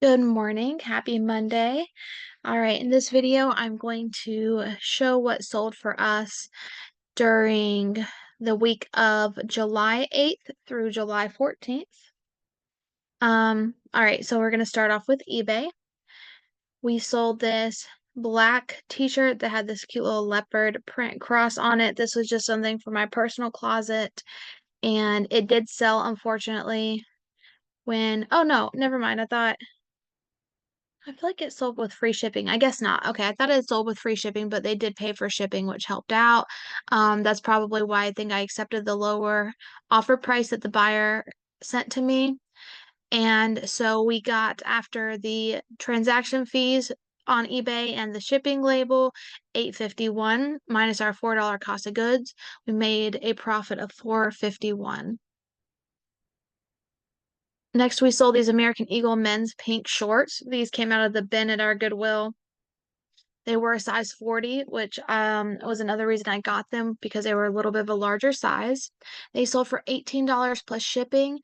Good morning. Happy Monday. All right, in this video, I'm going to show what sold for us during the week of July 8th through July 14th. All right, so we're going to start off with eBay. We sold this black t-shirt that had this cute little leopard print cross on it. This was just something for my personal closet, and it did sell, unfortunately, oh no, never mind. I feel like it sold with free shipping. I guess not. Okay, I thought it sold with free shipping, but they did pay for shipping, which helped out. That's probably why I think I accepted the lower offer price that the buyer sent to me. And so we got, after the transaction fees on eBay and the shipping label, $8.51 minus our $4 cost of goods. We made a profit of $4.51. Next, we sold these American Eagle men's pink shorts. These came out of the bin at our Goodwill. They were a size 40, which was another reason I got them, because they were a little bit of a larger size. They sold for $18 plus shipping,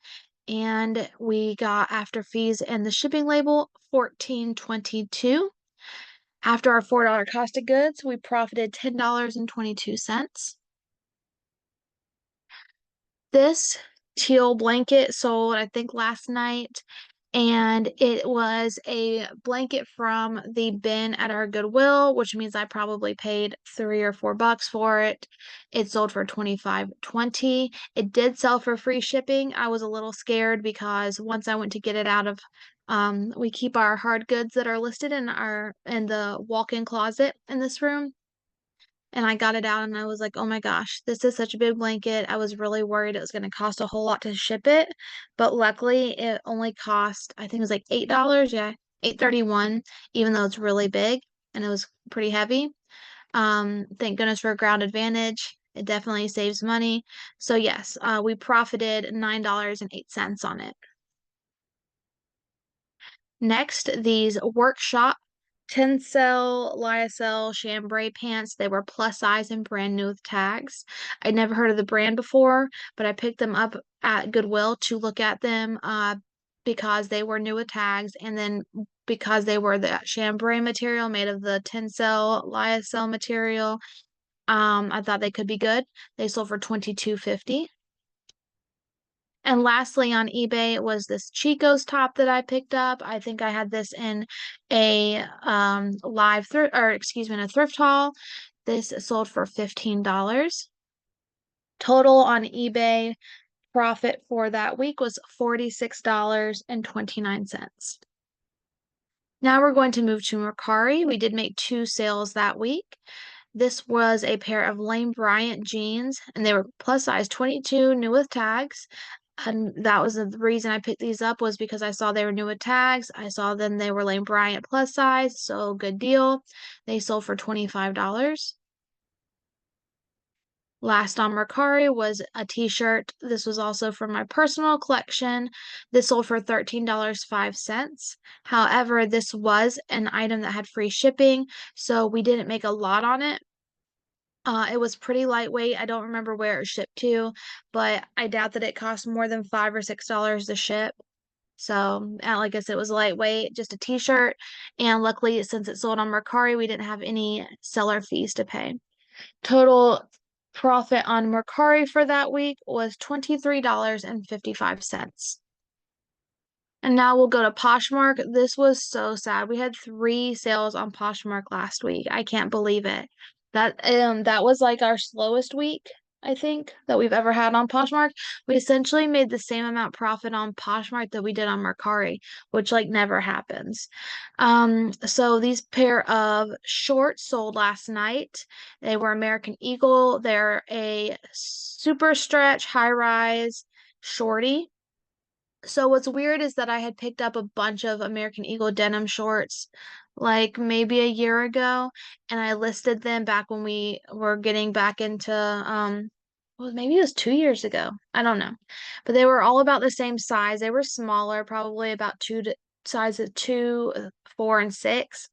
and we got, after fees and the shipping label, $14.22. After our $4 cost of goods, we profited $10.22. This teal blanket sold, I think, last night, and it was a blanket from the bin at our Goodwill, which means I probably paid $3 or $4 for it. It sold for $25.20. It did sell for free shipping. I was a little scared because once I went to get it out of, we keep our hard goods that are listed in the walk-in closet in this room. And I got it out and I was like, oh my gosh, this is such a big blanket. I was really worried it was going to cost a whole lot to ship it. But luckily, it only cost, I think it was like $8. Yeah, $8.31, even though it's really big and it was pretty heavy. Thank goodness for Ground Advantage. It definitely saves money. So yes, we profited $9.08 on it. Next, these workshop Tencel, lyocell, chambray pants. They were plus size and brand new with tags. I'd never heard of the brand before, but I picked them up at Goodwill to look at them because they were new with tags, and then because they were the chambray material made of the Tencel lyocell material. I thought they could be good. They sold for $22.50. And lastly, on eBay was this Chico's top that I picked up. I think I had this in a live thrift, or excuse me, in a thrift haul. This sold for $15. Total on eBay profit for that week was $46.29. Now we're going to move to Mercari. We did make 2 sales that week. This was a pair of Lane Bryant jeans, and they were plus size 22, new with tags. And that was the reason I picked these up, was because I saw they were new with tags. I saw them, they were Lane Bryant plus size, so good deal. They sold for $25. Last on Mercari was a t-shirt. This was also from my personal collection. This sold for $13.05. However, this was an item that had free shipping, so we didn't make a lot on it. It was pretty lightweight. I don't remember where it shipped to, but I doubt that it cost more than $5 or $6 to ship. So, like I said, it was lightweight, just a t-shirt. And luckily, since it sold on Mercari, we didn't have any seller fees to pay. Total profit on Mercari for that week was $23.55. And now we'll go to Poshmark. This was so sad. We had 3 sales on Poshmark last week. I can't believe it. That was like our slowest week, I think, that we've ever had on Poshmark. We essentially made the same amount profit on Poshmark that we did on Mercari, which like never happens. So these pair of shorts sold last night. They were American Eagle. They're a super stretch, high rise shorty. So what's weird is that I had picked up a bunch of American Eagle denim shorts like maybe a year ago, and I listed them back when we were getting back into well, maybe it was 2 years ago. I don't know. But they were all about the same size. They were smaller, probably about sizes 2, 4, and 6.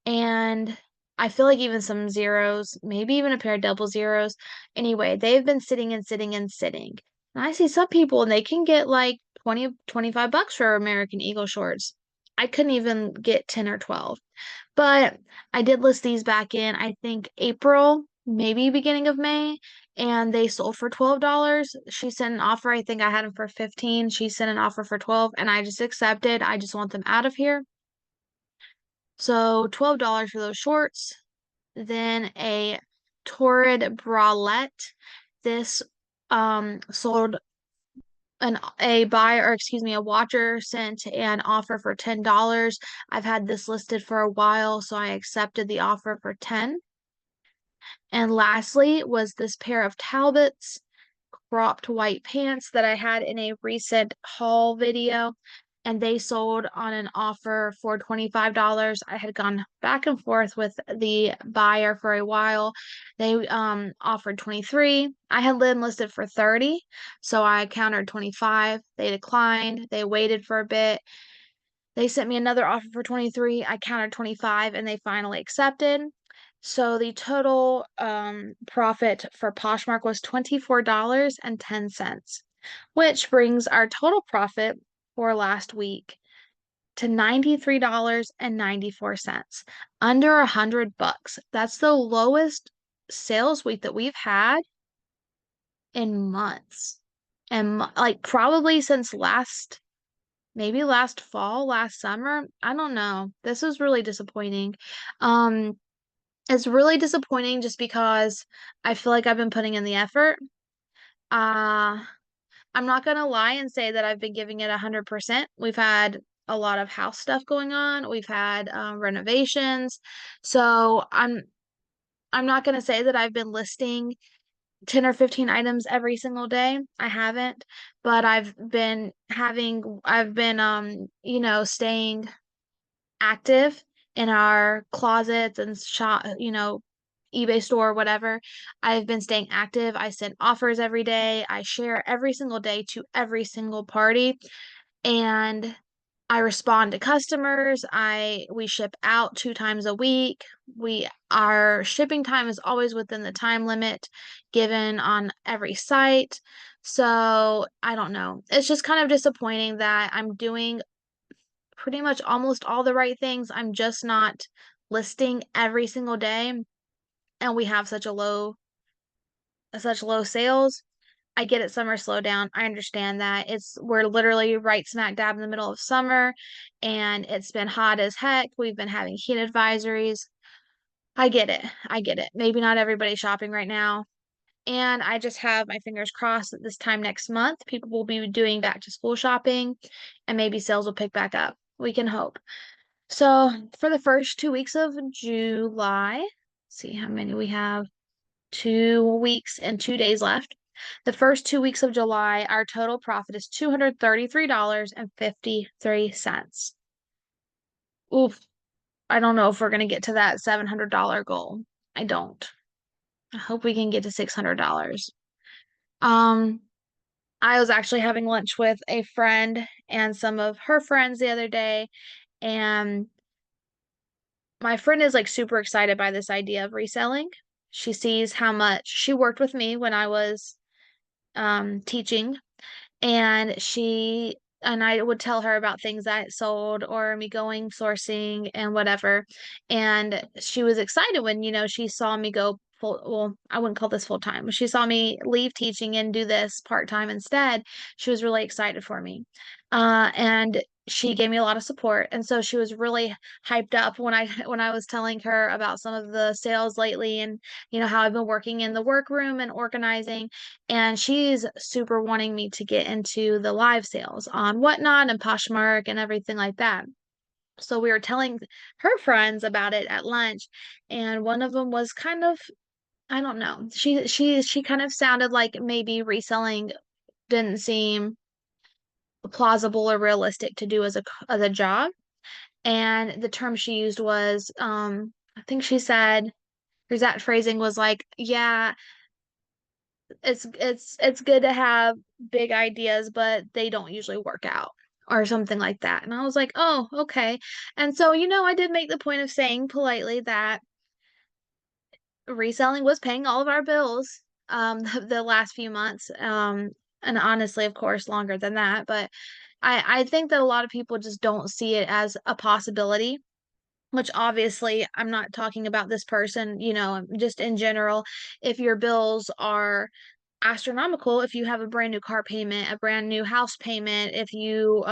And I feel like even some zeros, maybe even a pair of double zeros. Anyway, they've been sitting and sitting and sitting. And I see some people and they can get like 20, $25 for American Eagle shorts. I couldn't even get 10 or 12. But I did list these back in, I think, April, maybe beginning of May, and they sold for $12. She sent an offer. I think I had them for 15. She sent an offer for 12, and I just accepted. I just want them out of here. So $12 for those shorts. Then a Torrid bralette. This sold a buyer, or excuse me, a watcher sent an offer for $10. I've had this listed for a while, so I accepted the offer for 10. And lastly was this pair of Talbots cropped white pants that I had in a recent haul video, and they sold on an offer for $25. I had gone back and forth with the buyer for a while. They offered 23. I had them listed for 30, so I countered 25. They declined. They waited for a bit. They sent me another offer for 23. I countered 25 and they finally accepted. So the total profit for Poshmark was $24.10, which brings our total profit for last week to $93.94, under $100. That's the lowest sales week that we've had in months. And like probably since maybe last fall, last summer. I don't know. This is really disappointing. Um, it's really disappointing just because I feel like I've been putting in the effort. Uh, I'm not gonna lie and say that I've been giving it 100%. We've had a lot of house stuff going on. We've had renovations. So I'm not gonna say that I've been listing 10 or 15 items every single day. I haven't, but I've been staying active in our closets and shop, eBay store, whatever. I've been staying active. I send offers every day. I share every single day to every single party, and I respond to customers. We ship out 2 times a week. Our shipping time is always within the time limit given on every site. So I don't know. It's just kind of disappointing that I'm doing pretty much almost all the right things. I'm just not listing every single day, and we have such low sales. I get it, summer slowdown. I understand that. We're literally right smack dab in the middle of summer and it's been hot as heck. We've been having heat advisories. I get it. I get it. Maybe not everybody's shopping right now. And I just have my fingers crossed that this time next month, people will be doing back to school shopping and maybe sales will pick back up. We can hope. So for the first 2 weeks of July, see how many we have. 2 weeks and 2 days left. The first 2 weeks of July, our total profit is $233.53. Oof, I don't know if we're going to get to that $700 goal. I don't. I hope we can get to $600. Um, I was actually having lunch with a friend and some of her friends the other day, and my friend is like super excited by this idea of reselling. She sees how much she worked with me when I was teaching, and I would tell her about things that I sold or me going sourcing and whatever. And she was excited when, she saw me go well, I wouldn't call this full time, but she saw me leave teaching and do this part time instead. She was really excited for me. And she gave me a lot of support. And so she was really hyped up when I was telling her about some of the sales lately and how I've been working in the workroom and organizing, and she's super wanting me to get into the live sales on Whatnot and Poshmark and everything like that. So we were telling her friends about it at lunch, and one of them was kind of, I don't know. She kind of sounded like maybe reselling didn't seem plausible or realistic to do as a job. And the term she used was, I think she said, her exact phrasing was like, yeah, it's good to have big ideas, but they don't usually work out or something like that. And I was like, oh, okay. And so, I did make the point of saying politely that reselling was paying all of our bills the last few months. And honestly, of course, longer than that, but I think that a lot of people just don't see it as a possibility, which obviously I'm not talking about this person, just in general. If your bills are astronomical, if you have a brand new car payment, a brand new house payment, if you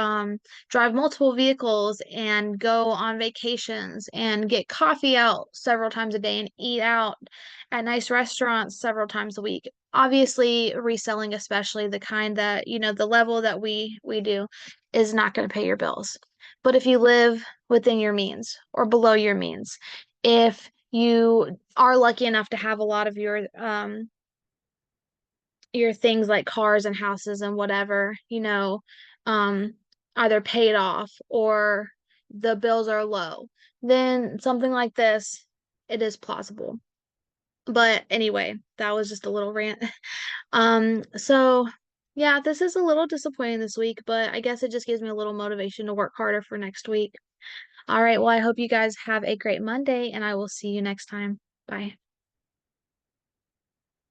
drive multiple vehicles and go on vacations and get coffee out several times a day and eat out at nice restaurants several times a week. Obviously, reselling, especially the kind that, the level that we do, is not going to pay your bills. But if you live within your means or below your means, if you are lucky enough to have a lot of your things like cars and houses and whatever, um, either paid off or the bills are low, then something like this, it is plausible. But anyway, that was just a little rant. So yeah, this is a little disappointing this week, but I guess it just gives me a little motivation to work harder for next week. All right, well, I hope you guys have a great Monday, and I will see you next time. Bye.